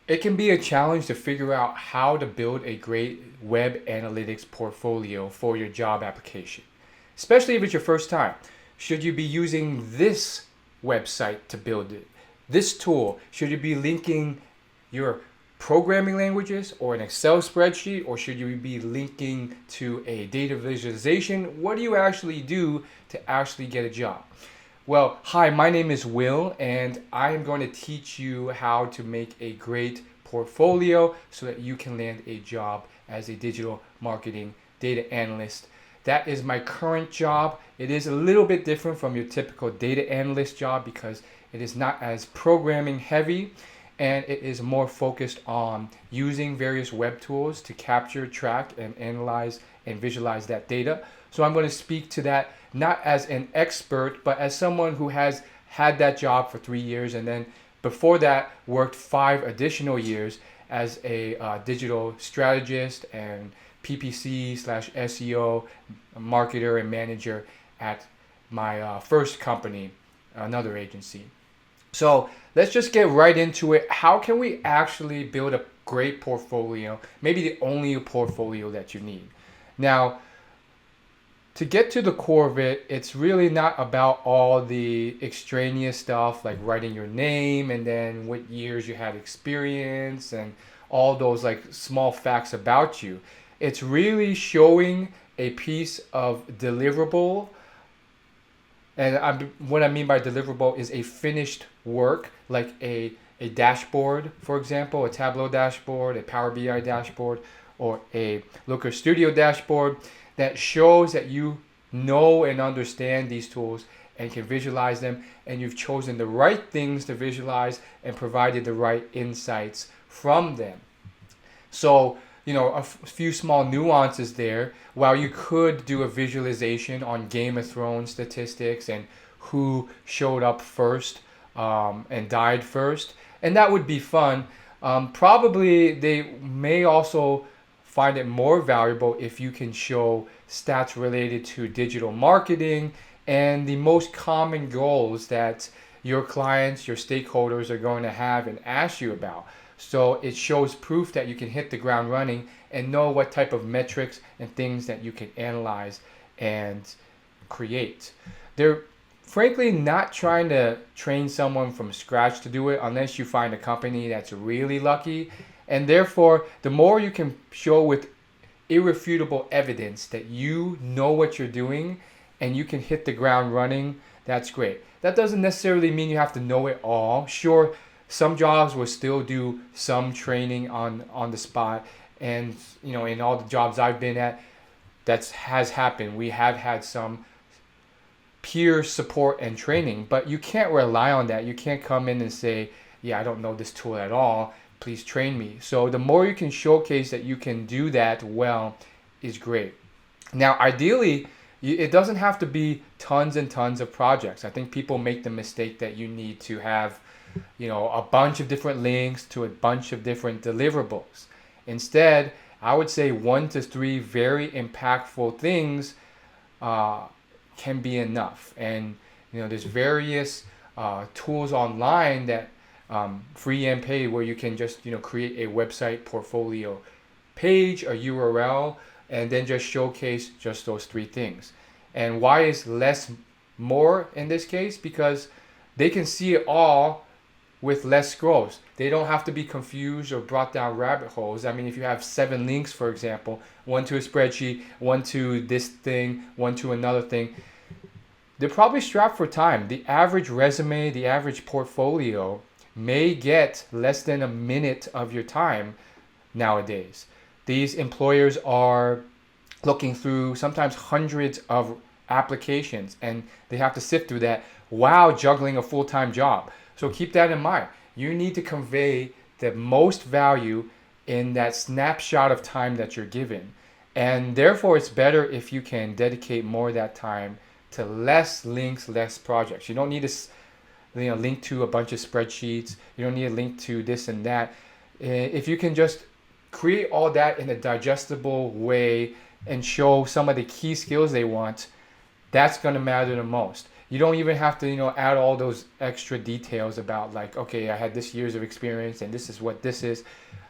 It can be a challenge to figure out how to build a great web analytics portfolio for your job application, especially if it's your first time. Should you be using this website to build it? This tool? Should you be linking your programming languages or an Excel spreadsheet, or should you be linking to a data visualization? What do you actually do to actually get a job? Well, hi, my name is Will, and I am going to teach you how to make a great portfolio so that you can land a job as a digital marketing data analyst. That is my current job. It is a little bit different from your typical data analyst job because it is not as programming heavy and it is more focused on using various web tools to capture, track, and analyze and visualize that data. So I'm going to speak to that not as an expert, but as someone who has had that job for 3 years and then before that worked 5 additional years as a digital strategist and PPC slash SEO marketer and manager at my first company, another agency. So let's just get right into it. How can we actually build a great portfolio? Maybe the only portfolio that you need. Now, to get to the core of it, it's really not about all the extraneous stuff like writing your name and then what years you had experience and all those like small facts about you. It's really showing a piece of deliverable. And what I mean by deliverable is a finished work, like a dashboard, for example, a Tableau dashboard, a Power BI dashboard, or a Looker Studio dashboard that shows that you know and understand these tools and can visualize them, and you've chosen the right things to visualize and provided the right insights from them. So, a few small nuances there. While you could do a visualization on Game of Thrones statistics and who showed up first and died first, and that would be fun, probably they may also find it more valuable if you can show stats related to digital marketing and the most common goals that your clients, your stakeholders are going to have and ask you about. So it shows proof that you can hit the ground running and know what type of metrics and things that you can analyze and create. They're frankly not trying to train someone from scratch to do it unless you find a company that's really lucky. And therefore, the more you can show with irrefutable evidence that you know what you're doing and you can hit the ground running, that's great. That doesn't necessarily mean you have to know it all. Sure, some jobs will still do some training on the spot. And, in all the jobs I've been at, that has happened. We have had some peer support and training, but you can't rely on that. You can't come in and say, yeah, I don't know this tool at all. Please train me. So the more you can showcase that you can do that well is great. Now, ideally, it doesn't have to be tons and tons of projects. I think people make the mistake that you need to have, a bunch of different links to a bunch of different deliverables. Instead, I would say 1 to 3 very impactful things can be enough. And, there's various tools online that free and paid where you can just create a website portfolio page, a URL, and then just showcase just those 3 things. And why is less more in this case? Because they can see it all with less scrolls. They don't have to be confused or brought down rabbit holes. I mean, if you have 7 links, for example, 1 to a spreadsheet, 1 to this thing, 1 to another thing, they're probably strapped for time. The average resume, the average portfolio may get less than a minute of your time nowadays. These employers are looking through sometimes hundreds of applications and they have to sift through that while juggling a full-time job. So keep that in mind. You need to convey the most value in that snapshot of time that you're given. And therefore, it's better if you can dedicate more of that time to less links, less projects. You don't need to link to a bunch of spreadsheets. You don't need a link to this and that. If you can just create all that in a digestible way and show some of the key skills they want, that's going to matter the most. You don't even have to, add all those extra details about like, okay, I had this years of experience and this is what this is.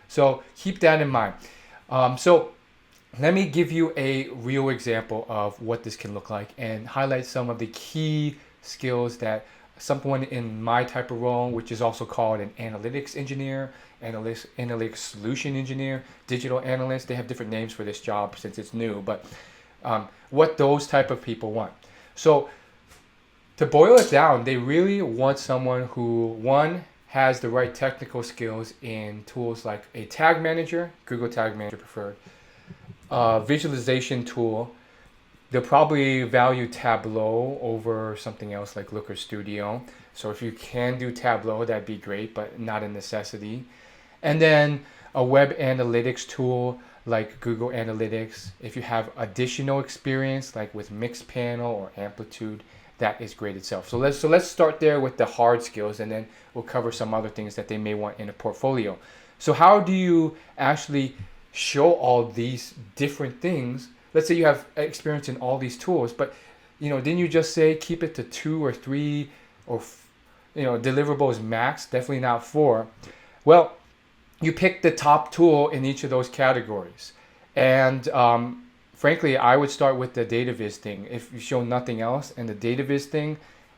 So keep that in mind. So let me give you a real example of what this can look like and highlight some of the key skills that someone in my type of role, which is also called an analytics engineer, analytics solution engineer, digital analyst. They have different names for this job since it's new, but what those type of people want. So to boil it down, they really want someone who, one, has the right technical skills in tools like a tag manager, Google Tag Manager preferred, visualization tool. They'll probably value Tableau over something else like Looker Studio. So if you can do Tableau, that'd be great, but not a necessity. And then a web analytics tool like Google Analytics. If you have additional experience like with Mixpanel or Amplitude, that is great itself. So let's start there with the hard skills, and then we'll cover some other things that they may want in a portfolio. So how do you actually show all these different things? Let's say you have experience in all these tools, but didn't you just say keep it to 2 or 3 or deliverables max? Definitely not 4. Well, you pick the top tool in each of those categories, and frankly, I would start with the data viz thing. If you show nothing else, and the data viz thing,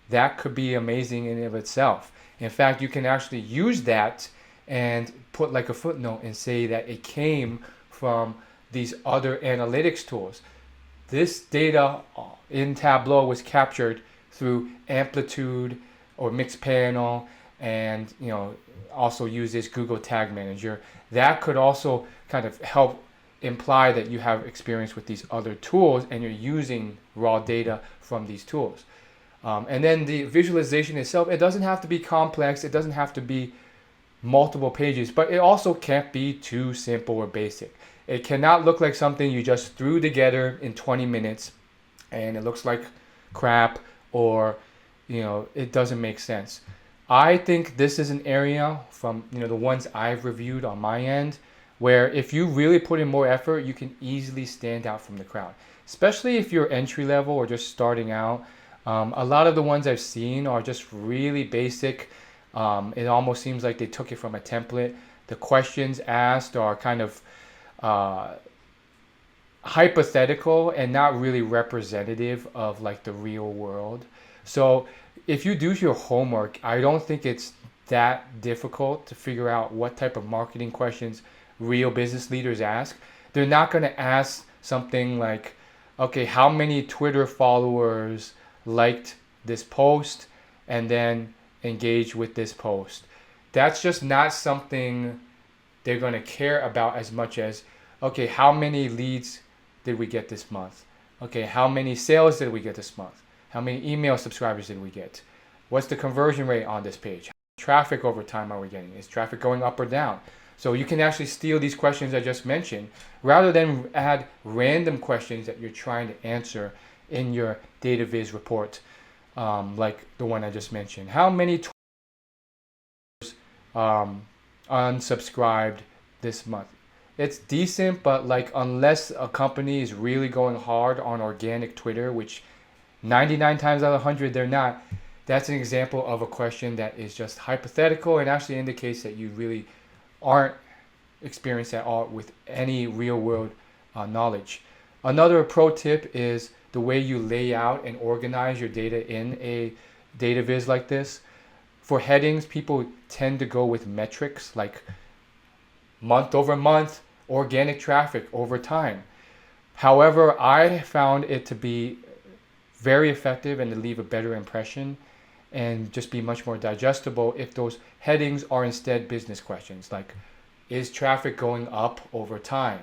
that could be amazing in and of itself. In fact, you can actually use that and put like a footnote and say that it came from these other analytics tools. This data in Tableau was captured through Amplitude or Mixpanel, and also uses Google Tag Manager. That could also kind of help imply that you have experience with these other tools and you're using raw data from these tools. And then the visualization itself, it doesn't have to be complex. It doesn't have to be multiple pages, but it also can't be too simple or basic. It cannot look like something you just threw together in 20 minutes and it looks like crap, or it doesn't make sense. I think this is an area from the ones I've reviewed on my end where if you really put in more effort, you can easily stand out from the crowd, especially if you're entry level or just starting out. A lot of the ones I've seen are just really basic. It almost seems like they took it from a template. The questions asked are kind of hypothetical and not really representative of like the real world. So if you do your homework, I don't think it's that difficult to figure out what type of marketing questions real business leaders ask. They're not going to ask something like, okay, how many Twitter followers liked this post and then engage with this post. That's just not something they're going to care about as much as, okay, how many leads did we get this month? Okay, how many sales did we get this month? How many email subscribers did we get? What's the conversion rate on this page? How much traffic over time are we getting? Is traffic going up or down? So you can actually steal these questions I just mentioned rather than add random questions that you're trying to answer in your data viz report, like the one I just mentioned. How many unsubscribed this month? It's decent, but like unless a company is really going hard on organic Twitter, which 99 times out of 100 they're not, that's an example of a question that is just hypothetical and actually indicates that you really aren't experienced at all with any real world knowledge. Another pro tip is the way you lay out and organize your data in a data viz like this. For headings, people tend to go with metrics like month over month, organic traffic over time. However, I found it to be very effective and to leave a better impression and just be much more digestible if those headings are instead business questions like, is traffic going up over time?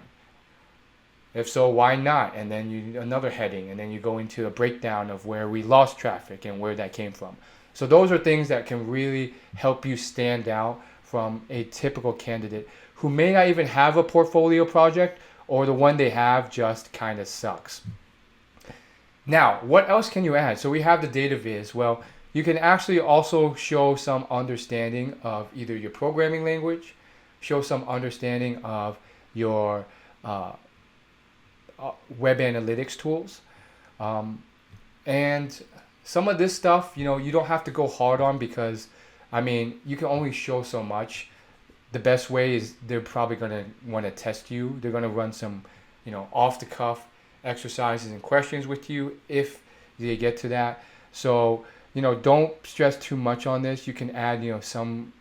If so, why not? And then another heading, and then you go into a breakdown of where we lost traffic and where that came from. So those are things that can really help you stand out from a typical candidate who may not even have a portfolio project, or the one they have just kind of sucks. Now, what else can you add? So we have the data viz. Well, you can actually also show some understanding of either your programming language, show some understanding of your web analytics tools, and some of this stuff, you don't have to go hard on, because I mean, you can only show so much. The best way is they're probably going to want to test you. They're going to run some, off the cuff exercises and questions with you if they get to that. So, don't stress too much on this. You can add, some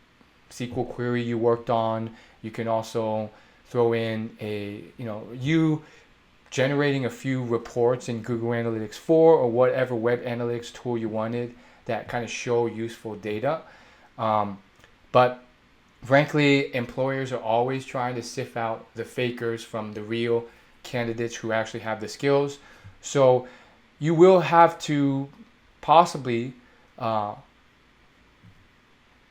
SQL query you worked on. You can also throw in you generating a few reports in Google Analytics 4 or whatever web analytics tool you wanted that kind of show useful data. But frankly, employers are always trying to sift out the fakers from the real candidates who actually have the skills. So you will have to possibly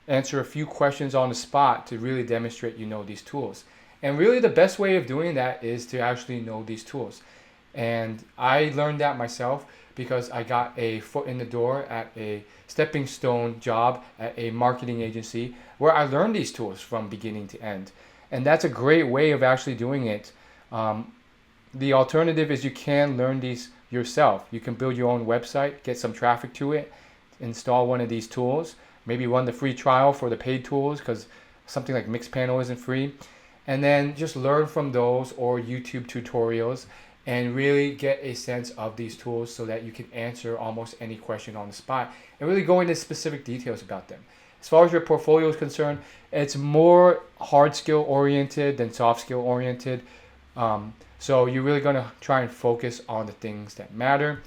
answer a few questions on the spot to really demonstrate you know these tools. And really the best way of doing that is to actually know these tools. And I learned that myself because I got a foot in the door at a stepping stone job at a marketing agency where I learned these tools from beginning to end. And that's a great way of actually doing it. The alternative is you can learn these yourself. You can build your own website, get some traffic to it, install one of these tools, maybe run the free trial for the paid tools because something like Mixpanel isn't free, and then just learn from those or YouTube tutorials and really get a sense of these tools so that you can answer almost any question on the spot and really go into specific details about them. As far as your portfolio is concerned, it's more hard skill oriented than soft skill oriented. So you're really going to try and focus on the things that matter.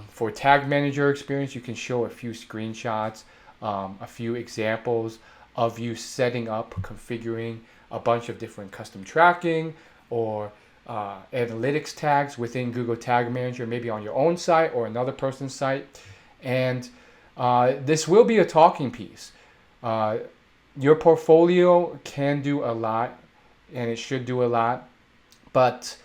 For tag manager experience, you can show a few screenshots, a few examples of you setting up, configuring a bunch of different custom tracking or analytics tags within Google Tag Manager, maybe on your own site or another person's site. And this will be a talking piece. Your portfolio can do a lot, and it should do a lot. But,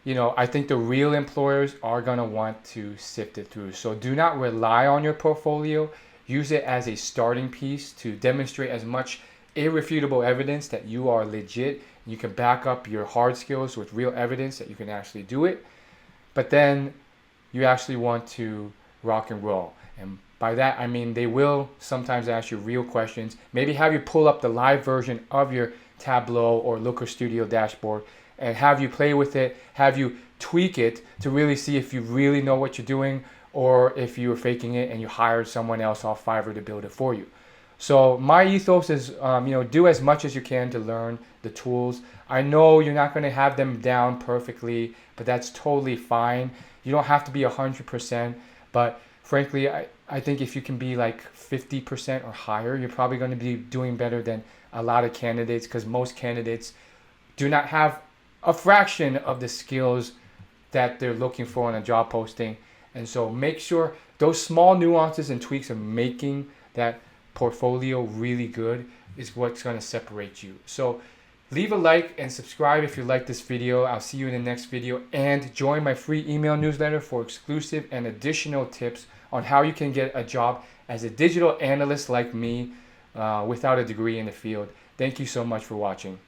I think the real employers are going to want to sift it through. So do not rely on your portfolio. Use it as a starting piece to demonstrate as much irrefutable evidence that you are legit. You can back up your hard skills with real evidence that you can actually do it. But then you actually want to rock and roll. And by that, I mean they will sometimes ask you real questions. Maybe have you pull up the live version of your Tableau or Looker Studio dashboard and have you play with it, have you tweak it to really see if you really know what you're doing or if you were faking it and you hired someone else off Fiverr to build it for you. So my ethos is, do as much as you can to learn the tools. I know you're not going to have them down perfectly, but that's totally fine. You don't have to be 100%, but frankly, I think if you can be like 50% or higher, you're probably going to be doing better than a lot of candidates because most candidates do not have a fraction of the skills that they're looking for in a job posting. And so make sure those small nuances and tweaks of making that portfolio really good is what's going to separate you. So leave a like and subscribe if you like this video. I'll see you in the next video, and join my free email newsletter for exclusive and additional tips on how you can get a job as a digital analyst like me without a degree in the field. Thank you so much for watching.